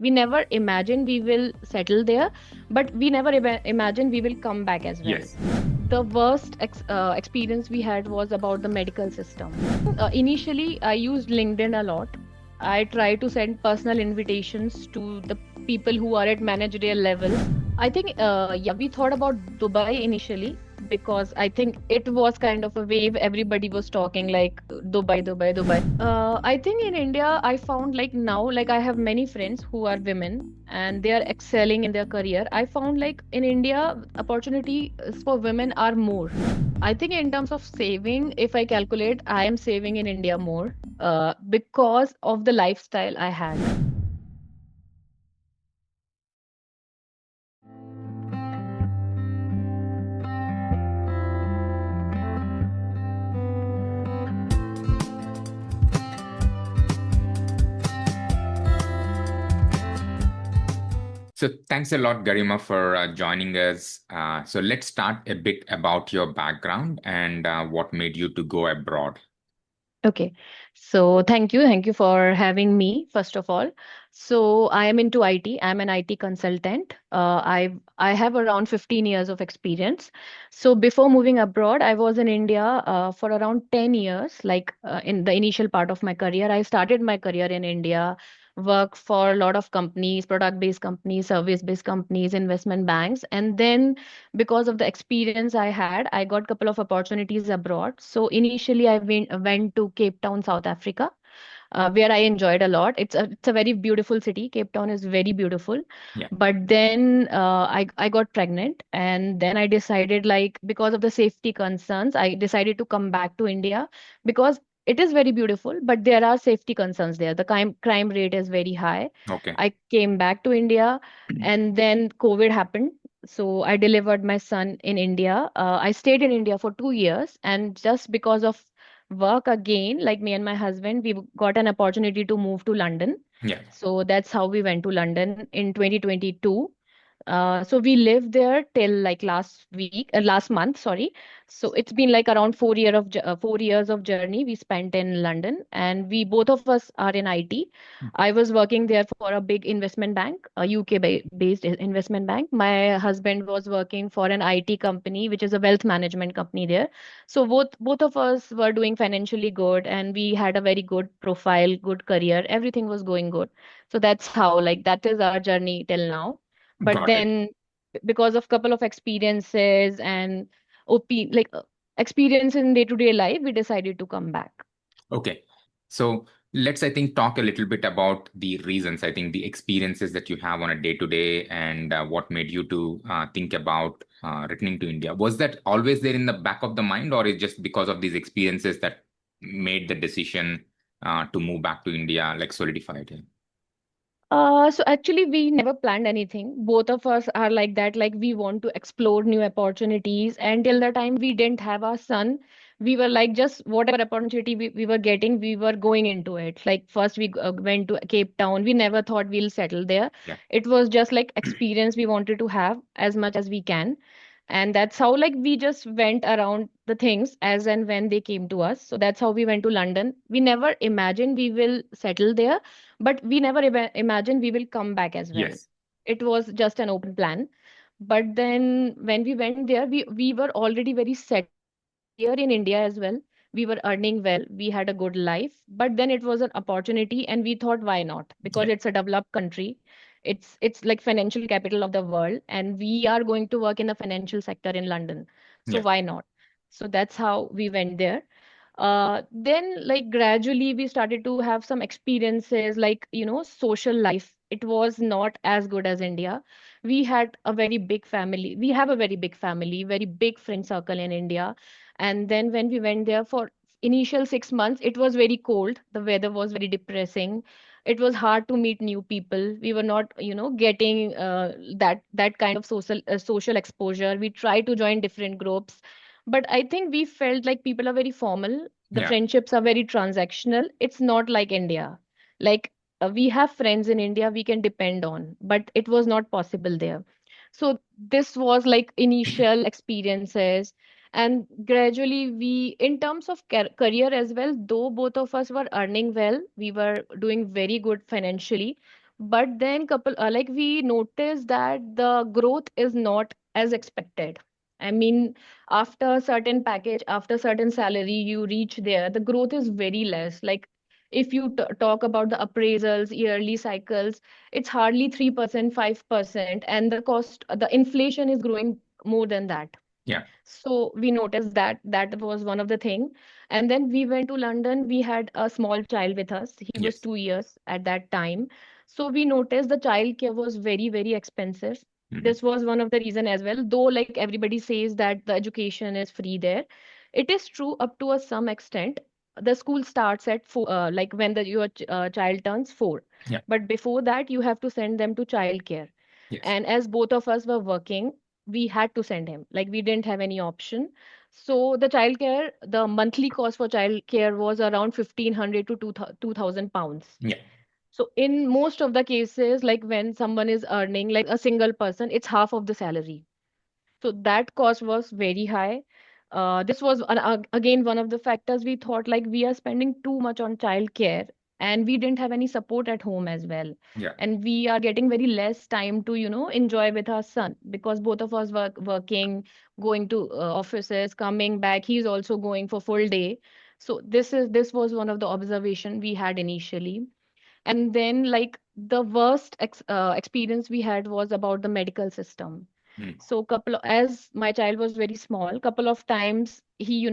We never imagine we will settle there, but we never imagine we will come back as well. Yes. The worst experience we had was about the medical system. Initially, I used LinkedIn a lot. I try to send personal invitations to the people who are at managerial levels. I think, yeah, we thought about Dubai initially because I think it was kind of a wave. Everybody was talking like Dubai, Dubai, Dubai. I think in India, I found like now, like I have many friends who are women and they are excelling in their career. I found like in India, opportunities for women are more. I think in terms of saving, if I calculate, I am saving in India more because of the lifestyle I had. So thanks a lot, Garima, for joining us. So let's start a bit about your background and what made you to go abroad. Okay. So thank you. Thank you for having me, first of all. So I am into IT. I'm an IT consultant. I have around 15 years of experience. So before moving abroad, I was in India for around 10 years. Like in the initial part of my career, I started my career in India, worked for a lot of companies, product-based companies, service-based companies, investment banks, and then because of the experience I had, I got a couple of opportunities abroad. So initially, I went to Cape Town, South Africa, where I enjoyed a lot. It's a very beautiful city. Cape Town is very beautiful. Yeah. But then I got pregnant, and then I decided like because of the safety concerns, I decided to come back to India because it is very beautiful, but there are safety concerns there. The crime rate is very high. Okay. I came back to India, and then COVID happened. So I delivered my son in India. I stayed in India for 2 years, and just because of work again, like me and my husband, we got an opportunity to move to London. Yeah. So that's how we went to London in 2022. So we lived there till like last month, sorry. So it's been like around 4 years of journey we spent in London, and we both of us are in IT. I was working there for a big investment bank, a UK based investment bank. My husband was working for an IT company, which is a wealth management company there. So both of us were doing financially good, and we had a very good profile, good career. Everything was going good. So that's how, like, that is our journey till now. But Got it. then, because of couple of experiences and experience in day-to-day life, we decided to come back. Okay. So let's, I think, talk a little bit about the reasons, I think, the experiences that you have on a day to day and what made you to think about returning to India. Was that always there in the back of the mind, or is just because of these experiences that made the decision to move back to India, like solidified? Yeah. So actually, we never planned anything. Both of us are like that. Like we want to explore new opportunities. And till the time we didn't have our son, we were like just whatever opportunity we were getting, we were going into it. Like first we went to Cape Town. We never thought we'll settle there. Yeah. It was just like experience we wanted to have as much as we can. And that's how like we just went around the things as and when they came to us. So that's how we went to London. We never imagined we will settle there, but we never imagined we will come back as well. Yes. It was just an open plan. But then when we went there, we were already very settled here in India as well. We were earning well, we had a good life, but then it was an opportunity and we thought why not? Because Yeah. it's a developed country. It's like financial capital of the world, and we are going to work in the financial sector in London. So Yeah. why not? So that's how we went there. Then like gradually we started to have some experiences like social life. It was not as good as India. We had a very big family. We have a very big family, very big friend circle in India. And then when we went there for initial 6 months, it was very cold. The weather was very depressing. It was hard to meet new people. We were not, getting that kind of social exposure. We tried to join different groups, but I think we felt like people are very formal. The Yeah. friendships are very transactional. It's not like India. Like we have friends in India we can depend on, but it was not possible there. So this was like initial experiences, and gradually we, in terms of career as well, though both of us were earning well, we were doing very good financially, But then like we noticed that the growth is not as expected. I mean, after certain package, after certain salary you reach there, the growth is very less. Like if you talk about the appraisals, yearly cycles, it's hardly 3%, 5%, and the cost, the inflation is growing more than that. Yeah. So we noticed that that was one of the thing. And then we went to London. We had a small child with us. He was Yes. 2 years at that time. So we noticed the childcare was very, very expensive. Mhm. This was one of the reason as well. Though like everybody says that the education is free there, it is true up to a some extent. The school starts at 4, like when your child turns 4. Yeah. But before that, you have to send them to childcare. Yes. And as both of us were working, we had to send him. Like we didn't have any option. So the childcare, the monthly cost for childcare was around 1,500 to 2,000 pounds. Yeah. So in most of the cases, like when someone is earning like a single person, it's half of the salary. So that cost was very high. This was again one of the factors. We thought like we are spending too much on childcare, and we didn't have any support at home as well. Yeah. And we are getting very less time to, enjoy with our son because both of us were working, going to offices, coming back. He's also going for full day. So this was one of the observation we had initially. And then like the worst experience we had was about the medical system. Mm. So as my child was very small, couple of times he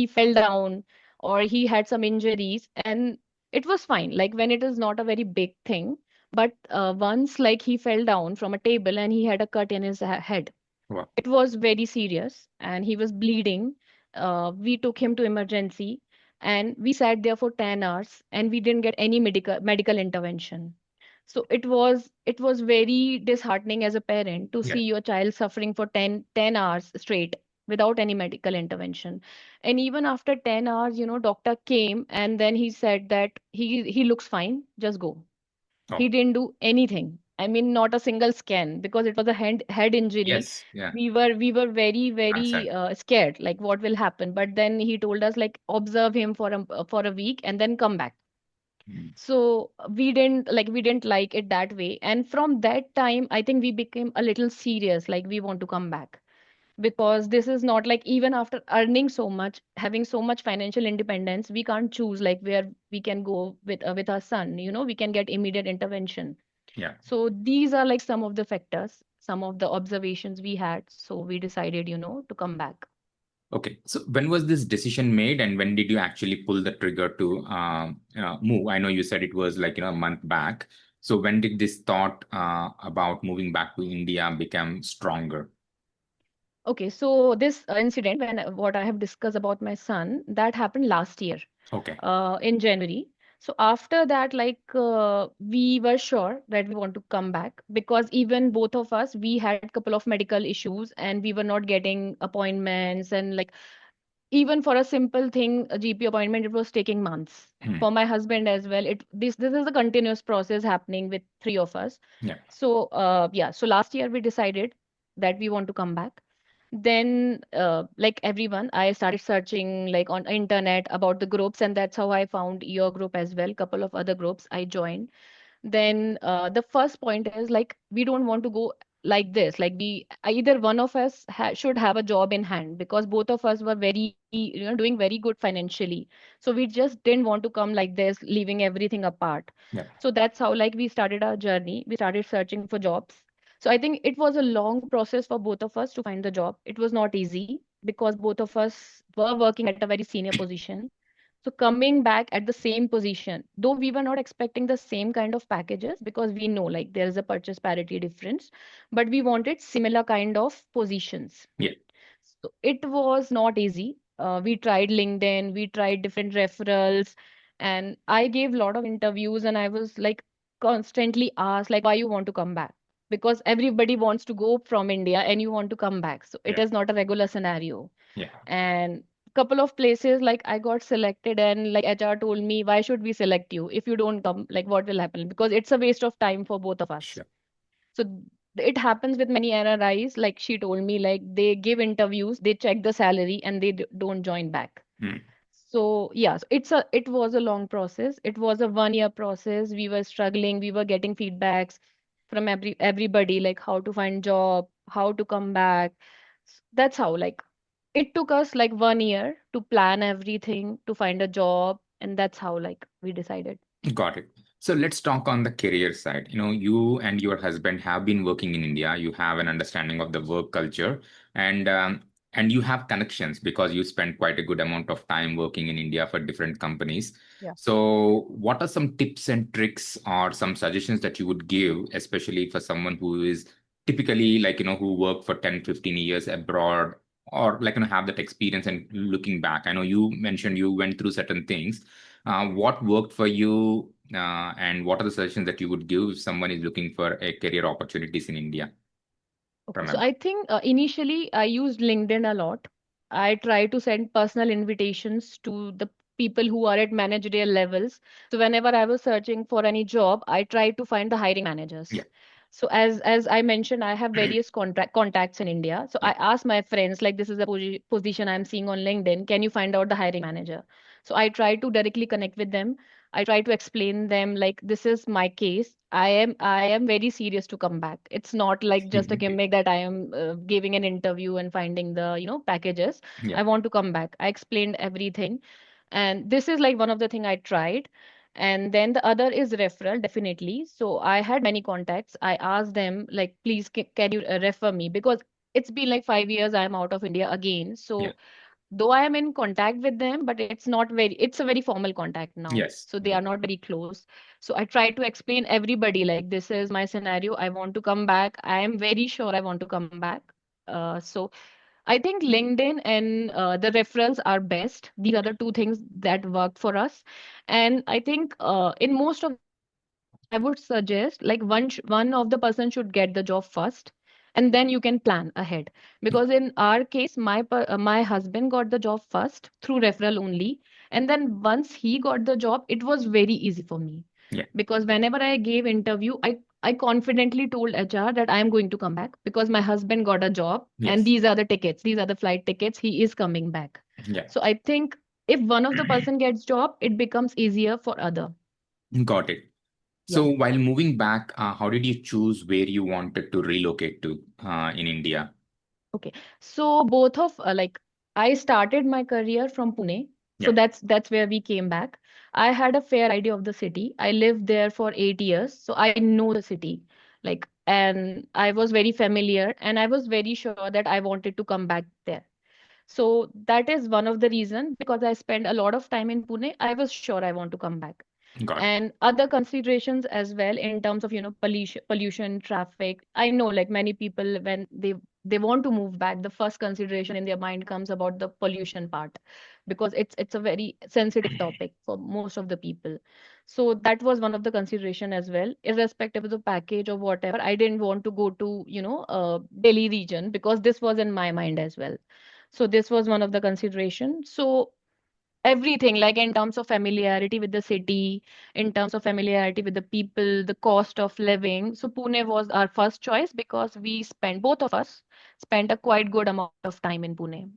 fell down or he had some injuries, and it was fine. Like when it is not a very big thing, but once like he fell down from a table and he had a cut in his head. Wow. It was very serious and he was bleeding. We took him to emergency and we sat there for 10 hours and we didn't get any medical intervention. So it was very disheartening as a parent to Yeah. see your child suffering for 10 hours straight without any medical intervention. And even after 10 hours, doctor came and then he said that he looks fine, just go. He Oh. didn't do anything. I mean, not a single scan because it was a head injury. Yes. Yeah. We were very very Concern. scared, like what will happen. But then he told us like observe him for a week and then come back. Mm. So we didn't like it that way. And from that time, I think we became a little serious, like we want to come back because this is not like even after earning so much, having so much financial independence, we can't choose like where we can go with our son. We can get immediate intervention. Yeah. So these are like some of the factors, some of the observations we had. So we decided, to come back. Okay. So when was this decision made, and when did you actually pull the trigger to move? I know you said it was like a month back. So when did this thought about moving back to India become stronger? Okay, so this incident, when what I have discussed about my son, that happened last year, Okay. in January. So after that, like we were sure that we want to come back because even both of us, we had a couple of medical issues and we were not getting appointments, and like even for a simple thing, a GP appointment, it was taking months. Hmm. For my husband as well, this is a continuous process happening with three of us. Yeah. So yeah, so last year we decided that we want to come back. Then like everyone, I started searching like on internet about the groups, and that's how I found your group as well. Couple of other groups I joined. Then the first point is like we don't want to go like this. Like we either one of us should have a job in hand because both of us were very, doing very good financially. So we just didn't want to come like this, leaving everything apart. Yeah. So that's how like we started our journey. We started searching for jobs. So I think it was a long process for both of us to find the job. It was not easy because both of us were working at a very senior position. So coming back at the same position, though we were not expecting the same kind of packages because we know like there is a purchase parity difference, but we wanted similar kind of positions. Yeah. So it was not easy. We tried LinkedIn, we tried different referrals, and I gave a lot of interviews, and I was like constantly asked like why you want to come back because everybody wants to go from India and you want to come back. So it Yeah. is not a regular scenario. Yeah. And couple of places like I got selected and like HR told me why should we select you if you don't come, like what will happen, because it's a waste of time for both of us. Sure. So it happens with many NRIs, like she told me, like they give interviews, they check the salary and they don't join back. Hmm. So yeah, so it was a long process. It was a 1 year process. We were struggling. We were getting feedbacks from everybody, like how to find job, how to come back. That's how, like, it took us like 1 year to plan everything, to find a job, and that's how, like, we decided. Got it. So let's talk on the career side. You and your husband have been working in India. You have an understanding of the work culture, and and you have connections because you spend quite a good amount of time working in India for different companies. Yeah. So, what are some tips and tricks or some suggestions that you would give, especially for someone who is typically like, who work for 10, 15 years abroad or like, have that experience and looking back? I know you mentioned you went through certain things. What worked for you, and what are the suggestions that you would give if someone is looking for a career opportunities in India Okay, from so abroad? I think initially I used LinkedIn a lot. I try to send personal invitations to the people who are at managerial levels. So whenever I was searching for any job, I try to find the hiring Yeah, managers. So as I mentioned, I have various contacts in India. So yeah, I asked my friends, like, this is a position I'm seeing on LinkedIn. Can you find out the hiring manager? So I try to directly connect with them. I try to explain them, like, this is my case. I am very serious to come back. It's not like just a gimmick that I am giving an interview and finding the, packages. yeah, I want to come back. I explained everything. And this is like one of the thing I tried. And then the other is referral, definitely. So I had many contacts. I asked them, like, please, can you refer me? Because it's been like 5 years I'm out of India again. yeah, So though I am in contact with them, but it's a very formal contact now. yes, So they are not very close. So I try to explain everybody, like, this is my scenario. I want to come back. I am very sure I want to come back. So I think LinkedIn and the referrals are best. These are the two things that worked for us. And I think in most of the cases, I would suggest, like, one of the person should get the job first, and then you can plan ahead. Because in our case, my husband got the job first through referral only, and then once he got the job, it was very easy for me. yeah, Because whenever I gave interview, I confidently told HR that I am going to come back because my husband got a job and yes, these are the tickets, these are the flight tickets, he is coming back. yeah. So I think if one of the person gets job, it becomes easier for other. Got it. Yeah. So, while moving back, how did you choose where you wanted to relocate to in India? Okay. So both of like, I started my career from Pune. So Yeah, that's where we came back. I had a fair idea of the city. I lived there for 8 years, so I know the city. Like, and I was very familiar, and I was very sure that I wanted to come back there. So that is one of the reasons, because I spent a lot of time in Pune. I was sure I want to come back. got it. And other considerations as well in terms of, pollution, traffic. I know, like, many people, when they want to move back, the first consideration in their mind comes about the pollution part, because it's a very sensitive topic for most of the people. So that was one of the consideration as well, irrespective of the package or whatever. I didn't want to go to, Delhi region, because this was in my mind as well. So this was one of the consideration. So everything, like, in terms of familiarity with the city, in terms of familiarity with the people, the cost of living. So Pune was our first choice because both of us spent a quite good amount of time in Pune.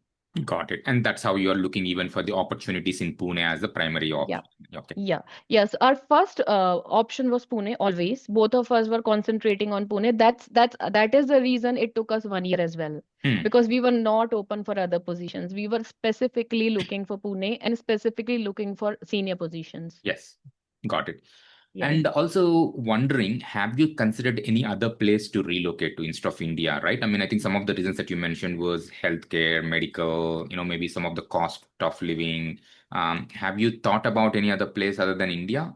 Got it. And that's how you are looking even for the opportunities in Pune as the primary Yeah. option. Okay. Yeah. Yes. Our first option was Pune always. Both of us were concentrating on Pune. That is the reason it took us 1 year as well. Hmm. Because we were not open for other positions. We were specifically looking for Pune and specifically looking for senior positions. Yes. Got it. Yeah. And also wondering, have you considered any other place to relocate to instead of India, right? I mean, I think some of the reasons that you mentioned was healthcare, medical, maybe some of the cost of living. Have you thought about any other place other than India?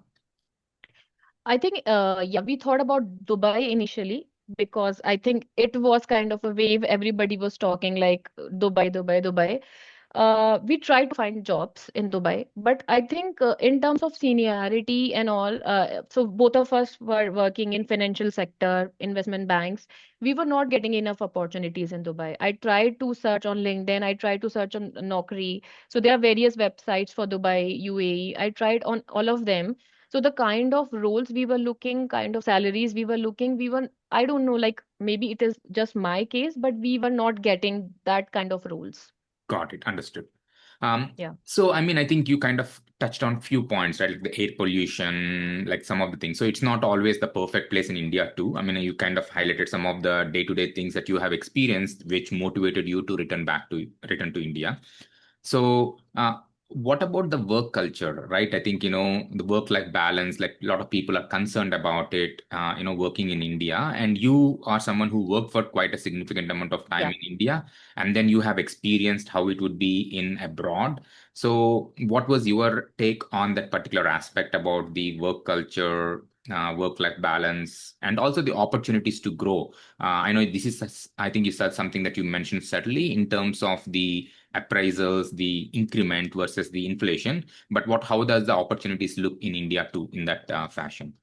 I think, yeah, we thought about Dubai initially because I think it was kind of a wave. Everybody was talking like Dubai, Dubai, Dubai. We tried to find jobs in Dubai, but I think in terms of seniority and all, so both of us were working in financial sector, investment banks. We were not getting enough opportunities in Dubai. I tried to search on LinkedIn. I tried to search on Naukri. So there are various websites for Dubai, UAE. I tried on all of them. So the kind of roles we were looking, kind of salaries we were looking, I don't know, like, maybe it is just my case, but we were not getting that kind of roles. Got it. Understood. Um, Yeah. so, I mean, I think you kind of touched on few points, right? Like the air pollution, like some of the things. So it's not always the perfect place in India too. I mean, you kind of highlighted some of the day-to-day things that you have experienced, which motivated you to return to India. So, what about the work culture, right? I think, the work-life balance, like a lot of people are concerned about it, working in India. And you are someone who worked for quite a significant amount of time Yeah. in India, and then you have experienced how it would be in abroad. So, what was your take on that particular aspect about the work culture, work-life balance, and also the opportunities to grow? I know I think you said something that you mentioned certainly in terms of the appraisals, the increment versus the inflation. But how does the opportunities look in India too in that fashion?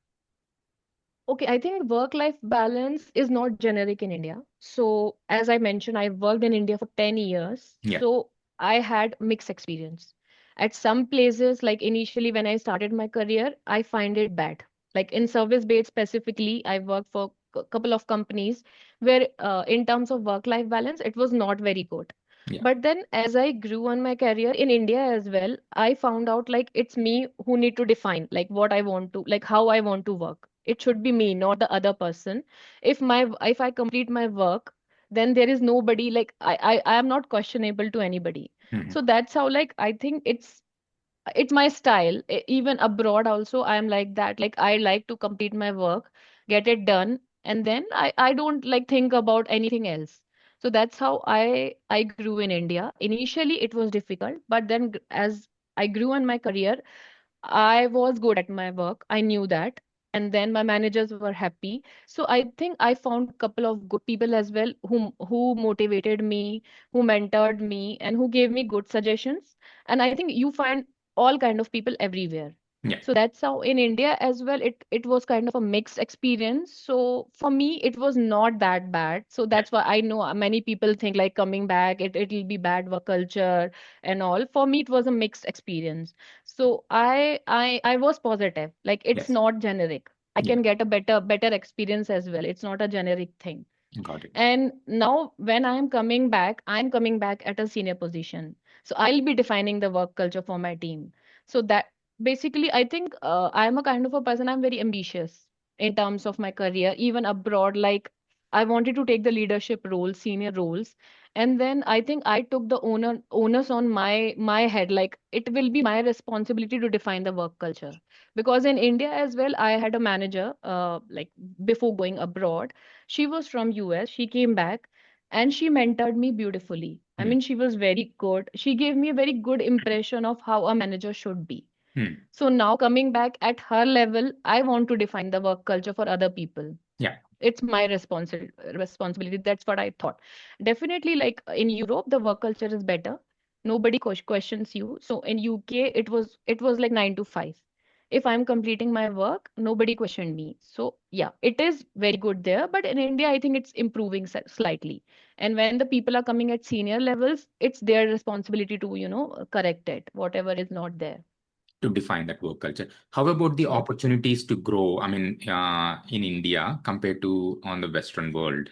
Okay, I think work-life balance is not generic in India. So, as I mentioned, I worked in India for 10 years. Yeah, So, I had mixed experience. At some places, like initially when I started my career, I find it bad. Like in service-based specifically, I worked for a couple of companies where, in terms of work-life balance, it was not very good. yeah, But then as I grew on my career in India as well, I found out like it's me who need to define like what I want to, like how I want to work. It should be me, not the other person. If I complete my work, then there is nobody like I am not questionable to anybody. mhm, So that's how like I think it's my style. Even abroad also I am like that. Like I like to complete my work, get it done, and then I don't like think about anything else. So that's how I grew in India. Initially it was difficult, but then as I grew in my career, I was good at my work. I knew that. And then my managers were happy. So I think I found a couple of good people as well who motivated me, who mentored me, and who gave me good suggestions. And I think you find all kind of people everywhere. yeah, So that's how in India as well, it was kind of a mixed experience. So for me, it was not that bad. So yeah, that's why I know many people think like coming back, it'll be bad work culture and all. For me, it was a mixed experience. So I was positive. Like it's yes, not generic. I yeah, can get a better experience as well. It's not a generic thing. got it. And now when I'm coming back at a senior position. So I'll be defining the work culture for my team. So that basically, I think I'm a kind of a person, I'm very ambitious in terms of my career, even abroad. Like I wanted to take the leadership roles, senior roles. And then I think I took the onus on my head. Like it will be my responsibility to define the work culture. Because in India as well, I had a manager, like before going abroad, she was from US. She came back and she mentored me beautifully. I Hmm, mean, she was very good. She gave me a very good impression of how a manager should be. hmm, So now coming back at her level, I want to define the work culture for other people. yeah, It's my responsibility. That's what I thought. Definitely, like in Europe, the work culture is better. Nobody questions you. So in UK, it was like 9 to 5. If I'm completing my work, nobody questioned me. So yeah, it is very good there. But in India, I think it's improving slightly. And when the people are coming at senior levels, it's their responsibility to correct it, whatever is not there. to define that work culture. How about the Yeah. opportunities to grow? I mean, in India compared to on the Western world,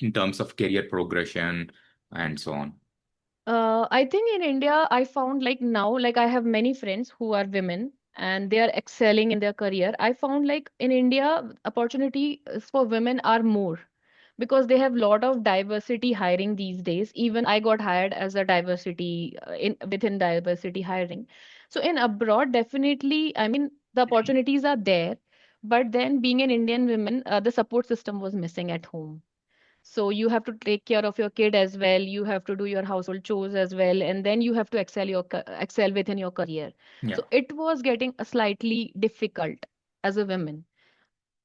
in terms of career progression and so on. I think in India, I found like now, like I have many friends who are women and they are excelling in their career. I found like in India, opportunities for women are more because they have lot of diversity hiring these days. Even I got hired as a diversity in within diversity hiring. So in abroad, definitely, I mean, the opportunities are there, but then being an Indian woman, the support system was missing at home. So you have to take care of your kid as well. You have to do your household chores as well, and then you have to excel within your career. Yeah. So it was getting a slightly difficult as a woman.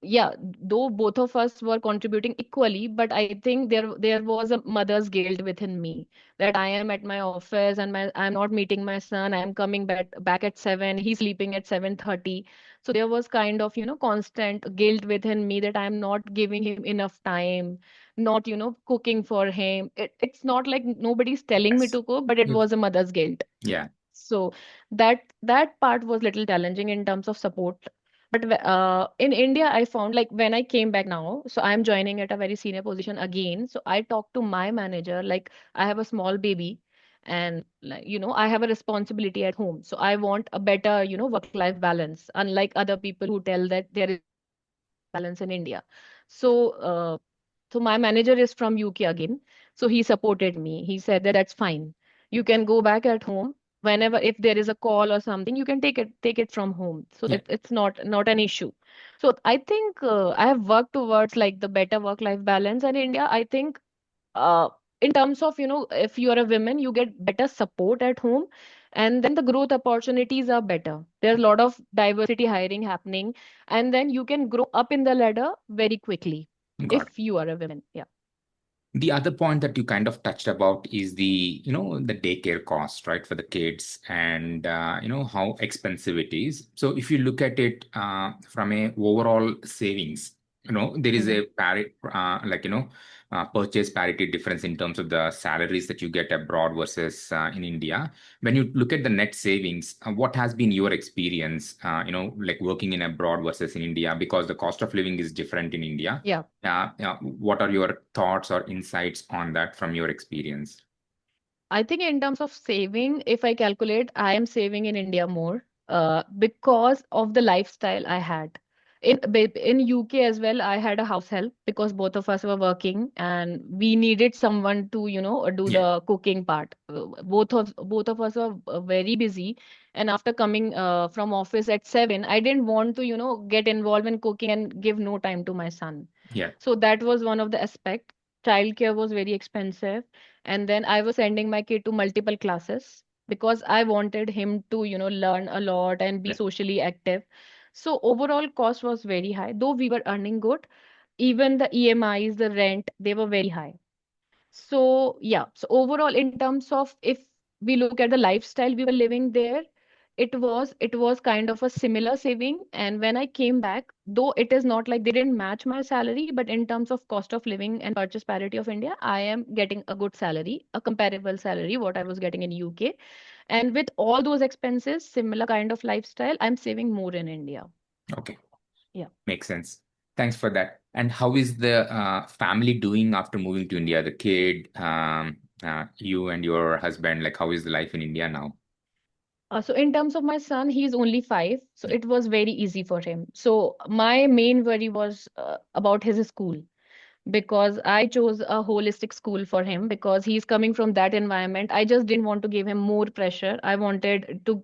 Yeah, though both of us were contributing equally, but I think there was a mother's guilt within me that I am at my office and I'm not meeting my son. I'm coming back at 7. He's sleeping at 7:30. So there was kind of, constant guilt within me that I'm not giving him enough time, not, cooking for him. It's not like nobody's telling me Yes. to cook, but it Yes. was a mother's guilt. Yeah. So that part was little challenging in terms of support. But in India, I found like when I came back now, so I'm joining at a very senior position again. So I talked to my manager, like I have a small baby, and like, I have a responsibility at home, so I want a better, work life balance, unlike other people who tell that there is balance in India. So uh, so my manager is from UK again. So he supported me. He said that that's fine. You can go back at home whenever, if there is a call or something, you can take it from home. So Yeah, it's not an issue. So I think I have worked towards like the better work life balance in India. I think uh, in terms of, if you are a woman, you get better support at home, and then the growth opportunities are better. There's a lot of diversity hiring happening, and then you can grow up in the ladder very quickly got it. if you are a woman. Yeah. The other point that you kind of touched about is the daycare cost, right, for the kids, and how expensive it is. So if you look at it from a overall savings, there is Hmm. a purchase parity difference in terms of the salaries that you get abroad versus in India. When you look at the net savings, what has been your experience, like working in abroad versus in India, because the cost of living is different in India. Yeah. Yeah. What are your thoughts or insights on that from your experience? I think in terms of saving, if I calculate, I am saving in India more because of the lifestyle I had. In UK as well, I had a house help because both of us were working and we needed someone to, do Yeah, the cooking part. Both of us were very busy, and after coming from office at 7, I didn't want to, get involved in cooking and give no time to my son. yeah, So that was one of the aspect. Childcare was very expensive, and then I was sending my kid to multiple classes because I wanted him to, learn a lot and be yeah. socially active. So overall cost was very high. Though we were earning good, even the EMIs, the rent, they were very high. So yeah, so overall in terms of, if we look at the lifestyle we were living there, it was kind of a similar saving. And when I came back, though it is not like they didn't match my salary, but in terms of cost of living and purchase parity of India, I am getting a good salary, a comparable salary what I was getting in UK. And with all those expenses, similar kind of lifestyle, I'm saving more in India. Okay, Yeah. makes sense. Thanks for that. And how is the family doing after moving to India? The kid, you and your husband, like how is the life in India now? So in terms of my son, he's only 5, so Yeah, it was very easy for him. So my main worry was about his school, because I chose a holistic school for him because he's coming from that environment. I just didn't want to give him more pressure. I wanted to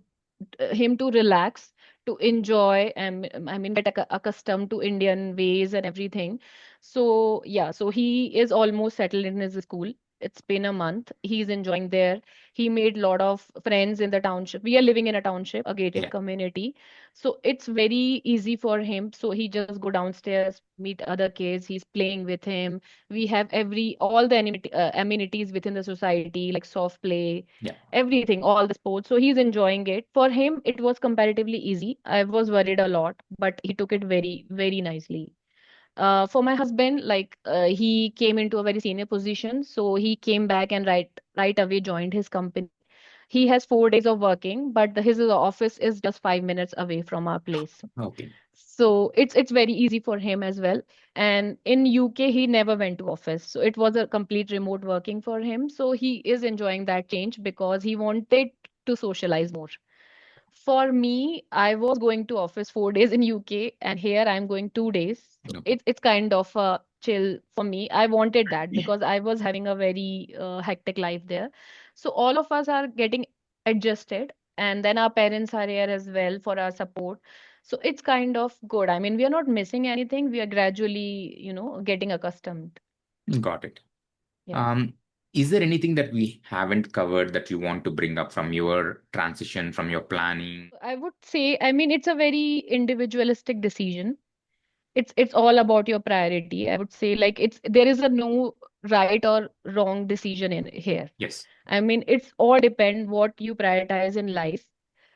him to relax, to enjoy, and I mean get accustomed to Indian ways and everything. So yeah, so he is almost settled in his school. It's been a month. He's enjoying there. He made a lot of friends in the township. We are living in a township, a gated yeah, community. So it's very easy for him. So he just go downstairs, meet other kids. He's playing with him. We have all the amenities within the society, like soft play, yeah. everything, all the sports. So he's enjoying it. For him, it was comparatively easy. I was worried a lot, but he took it very, very nicely. For my husband, like he came into a very senior position, so he came back and right away joined his company. He has 4 days of working, but his office is just 5 minutes away from our place. Okay, So it's very easy for him as well. And in UK, he never went to office, so it was a complete remote working for him. So he is enjoying that change because he wanted to socialize more. For me, I was going to office 4 days in UK, and here I'm going 2 days. So okay. it's kind of a chill for me. I wanted that Yeah, because I was having a very hectic life there. So all of us are getting adjusted, and then our parents are here as well for our support. So it's kind of good. I mean, we are not missing anything. We are gradually, getting accustomed. got it. Yeah. Um, is there anything that we haven't covered that you want to bring up from your transition, from your planning? I would say, I mean, it's a very individualistic decision. It's all about your priority. I would say, like, there is a no right or wrong decision in here. Yes. I mean, it's all depend what you prioritize in life.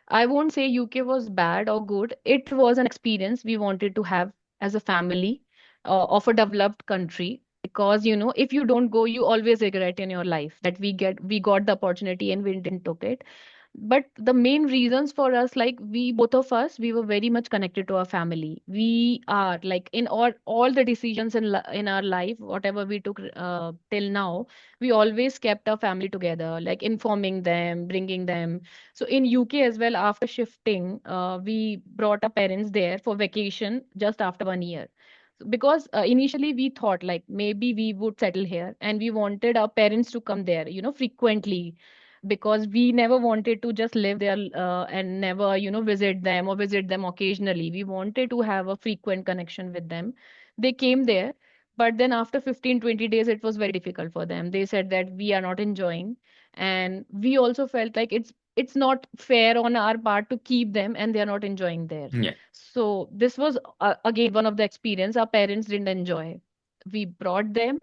I won't say UK was bad or good. It was an experience we wanted to have as a family of a developed country, because if you don't go, you always regret in your life that we got the opportunity and we didn't took it. But the main reasons for us, like we both of us, we were very much connected to our family. We are like in all the decisions in our life, whatever we took till now, we always kept our family together, like informing them, bringing them. So in UK as well, after shifting, we brought our parents there for vacation just after 1 year. Because initially we thought like maybe we would settle here, and we wanted our parents to come there, frequently, because we never wanted to just live there and never, visit them or visit them occasionally. We wanted to have a frequent connection with them. They came there, but then after 15, 20 days, it was very difficult for them. They said that we are not enjoying. And we also felt like it's not fair on our part to keep them and they are not enjoying there. Yeah. So this was again one of the experience our parents didn't enjoy. We brought them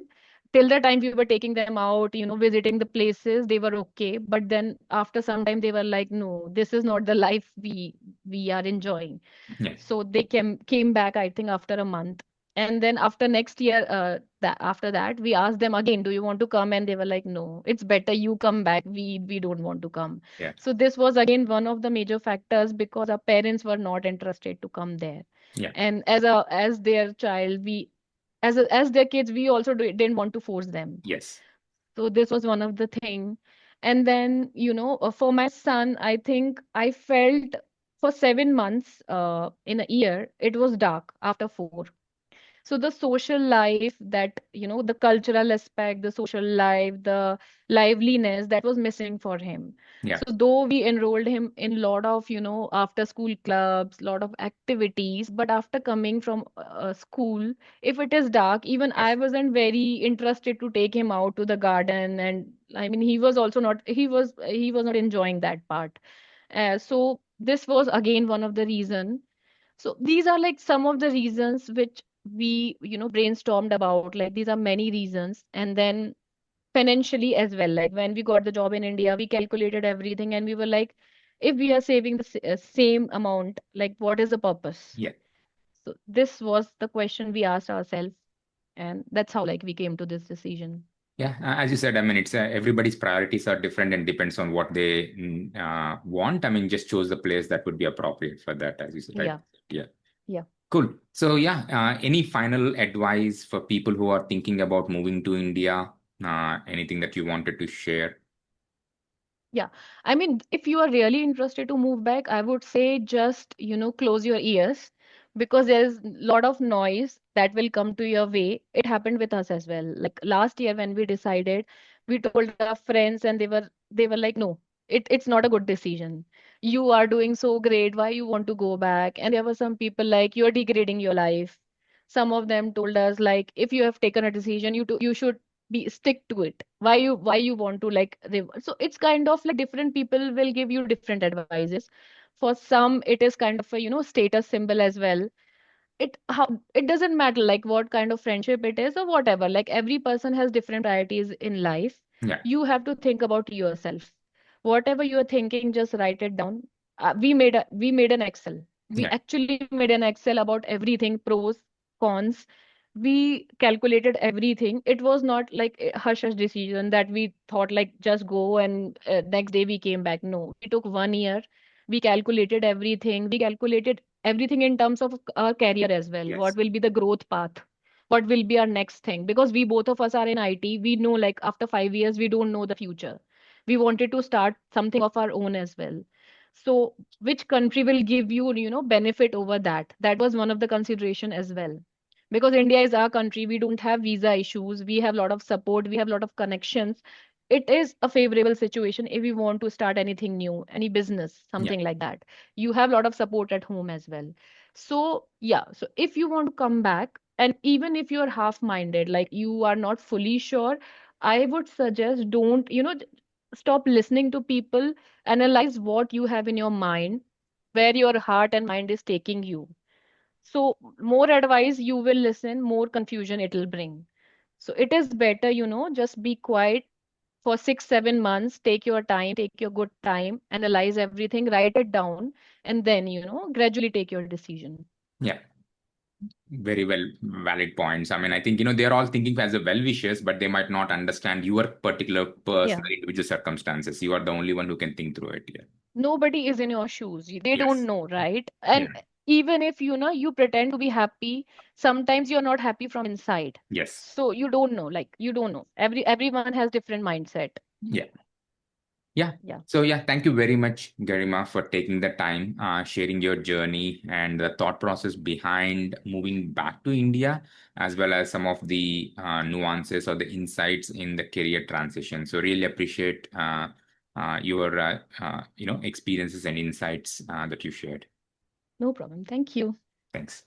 till the time we were taking them out, visiting the places, they were okay. But then after some time, they were like, no, this is not the life we are enjoying. Yeah. So they came back, I think, after a month. And then after next year, after that, we asked them again, do you want to come? And they were like, no, it's better you come back. We don't want to come. Yeah. So this was again one of the major factors because our parents were not interested to come there. Yeah. And as their child, as their kids, we also didn't want to force them. Yes. So this was one of the thing. And then, for my son, I think I felt for 7 months in a year, it was dark after 4. So the social life, that, the cultural aspect, the social life, the liveliness, that was missing for him. Yeah. So though we enrolled him in a lot of, after school clubs, lot of activities, but after coming from school, if it is dark, even Yes. I wasn't very interested to take him out to the garden. And I mean, he was also not, he was not enjoying that part. So this was again one of the reason. So these are like some of the reasons which we, brainstormed about. Like these are many reasons. And then financially as well. Like when we got the job in India, we calculated everything and we were like, if we are saving the same amount, like what is the purpose? Yeah. So this was the question we asked ourselves. And that's how like we came to this decision. Yeah, as you said, I mean, it's everybody's priorities are different and depends on what they want. I mean, just choose the place that would be appropriate for that, as you said, right? Yeah. Yeah. Yeah. Cool. So, yeah, any final advice for people who are thinking about moving to India? Anything that you wanted to share? Yeah. I mean, if you are really interested to move back, I would say just, close your ears, because there's a lot of noise that will come to your way. It happened with us as well. Like last year when we decided, we told our friends and they were like, no, it's not a good decision. You are doing so great. Why you want to go back? And there were some people like, you're degrading your life. Some of them told us like, if you have taken a decision, you should be stick to it. Why you want to like so it's kind of like different people will give you different advices. For some it is kind of a status symbol as well. It doesn't matter like what kind of friendship it is or whatever. Like every person has different priorities in life. Yeah. You have to think about yourself. Whatever you are thinking, just write it down. We made an Excel. We Yeah. actually made an Excel about everything, pros, cons. We calculated everything. It was not like a hush hush decision that we thought like just go and next day we came back. No, we took 1 year. We calculated everything. We calculated everything in terms of our career as well. What Yes. will be the growth path? What will be our next thing? Because we both of us are in IT. We know like after 5 years, we don't know the future. We wanted to start something of our own as well. So which country will give you, benefit over that? That was one of the consideration as well. Because India is our country, we don't have visa issues. We have a lot of support. We have a lot of connections. It is a favorable situation if we want to start anything new, any business, Yeah. something like that. You have a lot of support at home as well. So yeah, so if you want to come back, and even if you're half minded, like you are not fully sure, I would suggest don't, stop listening to people. Analyze what you have in your mind, where your heart and mind is taking you. So more advice you will listen, more confusion it will bring. So it is better, just be quiet for 6, 7 months. Take your time, take your good time, analyze everything, write it down, and then, gradually take your decision. Yeah. Very well, valid points. I mean, I think, they're all thinking as a well-wishers, but they might not understand your particular Yeah. personal individual circumstances. You are the only one who can think through it. Yeah. nobody is in your shoes. They don't Yes. know, right? Yeah. And even if you pretend to be happy, sometimes you're not happy from inside. Yes. So you don't know, like you don't know. Everyone has different mindset. Yeah. Yeah. Yeah. So yeah, thank you very much, Garima, for taking the time, sharing your journey and the thought process behind moving back to India, as well as some of the nuances or the insights in the career transition. So really appreciate your experiences and insights that you shared. No problem. Thank you. Thanks.